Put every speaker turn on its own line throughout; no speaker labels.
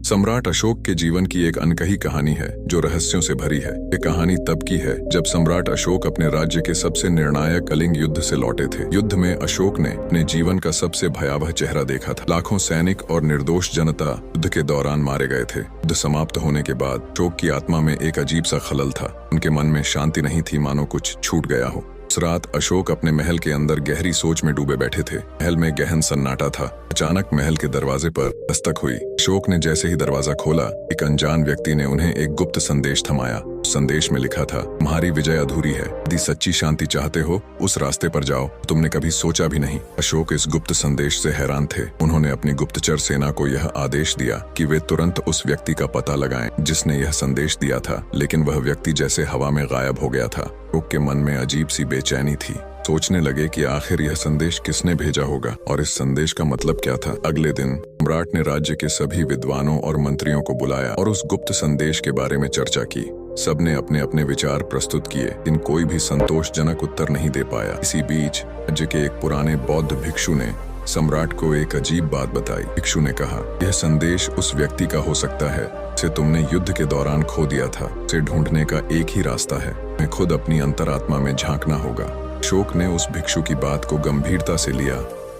सम्राट अशोक के जीवन की एक अनकही कहानी है जो रहस्यों से भरी है। ये कहानी तब की है जब सम्राट अशोक अपने राज्य के सबसे निर्णायक कलिंग युद्ध से लौटे थे। युद्ध में अशोक ने अपने जीवन का सबसे भयावह चेहरा देखा था। लाखों सैनिक और निर्दोष जनता युद्ध के दौरान मारे गए थे। युद्ध समाप्त होने के बाद अशोक की आत्मा में एक अजीब सा खलल था। उनके मन में शांति नहीं थी, मानो कुछ छूट गया हो। उस रात अशोक अपने महल के अंदर गहरी सोच में डूबे बैठे थे। महल में गहन सन्नाटा था। अचानक महल के दरवाजे पर दस्तक हुई। अशोक ने जैसे ही दरवाजा खोला, एक अनजान व्यक्ति ने उन्हें एक गुप्त संदेश थमाया। उस संदेश में लिखा था, तुम्हारी विजय अधूरी है। यदि सच्ची शांति चाहते हो, उस रास्ते पर जाओ तुमने कभी सोचा भी नहीं। अशोक इस गुप्त संदेश से हैरान थे। उन्होंने अपनी गुप्तचर सेना को यह आदेश दिया कि वे तुरंत उस व्यक्ति का पता लगाएं जिसने यह संदेश दिया था, लेकिन वह व्यक्ति जैसे हवा में गायब हो गया था। अशोक के मन में अजीब सी बेचैनी थी। सोचने लगे कि आखिर यह संदेश किसने भेजा होगा और इस संदेश का मतलब क्या था। अगले दिन सम्राट ने राज्य के सभी विद्वानों और मंत्रियों को बुलाया और उस गुप्त संदेश के बारे में चर्चा की। सबने अपने अपने विचार प्रस्तुत किए, लेकिन कोई भी संतोषजनक उत्तर नहीं दे पाया। इसी बीच राज्य के एक पुराने बौद्ध भिक्षु ने सम्राट को एक अजीब बात बताई। भिक्षु ने कहा, यह संदेश उस व्यक्ति का हो सकता है जिसे तुमने युद्ध के दौरान खो दिया था। उसे ढूंढने का एक ही रास्ता है, तुम्हें खुद अपनी अंतरात्मा में झांकना होगा। अशोक ने उस भिक्षु की बात को गंभीरता से लिया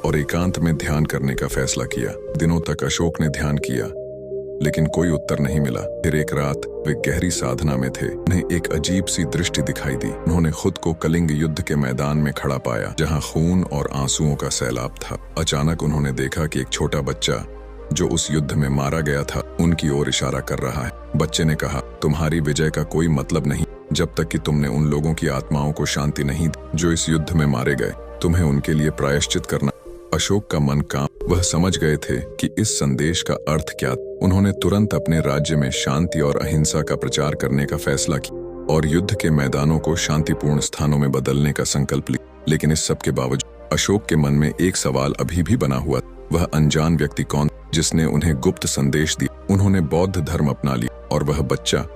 और एकांत में ध्यान करने का फैसला किया। दिनों तक अशोक ने ध्यान किया, लेकिन कोई उत्तर नहीं मिला। फिर एक रात वे गहरी साधना में थे। उन्हें एक अजीब सी दृष्टि दिखाई दी। उन्होंने खुद को कलिंग युद्ध के मैदान में खड़ा पाया, जहां खून और आंसुओं का सैलाब था। अचानक उन्होंने देखा कि एक छोटा बच्चा जो उस युद्ध में मारा गया था, उनकी ओर इशारा कर रहा है। बच्चे ने कहा, तुम्हारी विजय का कोई मतलब नहीं जब तक कि तुमने उन लोगों की आत्माओं को शांति नहीं दी जो इस युद्ध में मारे गए। तुम्हें उनके लिए प्रायश्चित करना। अशोक का मन काम, वह समझ गए थे कि इस संदेश का अर्थ क्या था। उन्होंने तुरंत अपने राज्य में शांति और अहिंसा का प्रचार करने का फैसला किया और युद्ध के मैदानों को शांतिपूर्ण स्थानों में बदलने का संकल्प लिया। लेकिन इस सब के बावजूद अशोक के मन में एक सवाल अभी भी बना हुआ। वह अनजान व्यक्ति कौन जिसने उन्हें गुप्त संदेश दिया। उन्होंने बौद्ध धर्म अपना लिया और वह बच्चा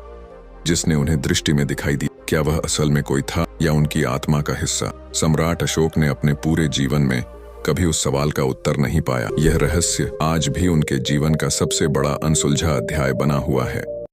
जिसने उन्हें दृष्टि में दिखाई दी, क्या वह असल में कोई था या उनकी आत्मा का हिस्सा। सम्राट अशोक ने अपने पूरे जीवन में कभी उस सवाल का उत्तर नहीं पाया। यह रहस्य आज भी उनके जीवन का सबसे बड़ा अनसुलझा अध्याय बना हुआ है।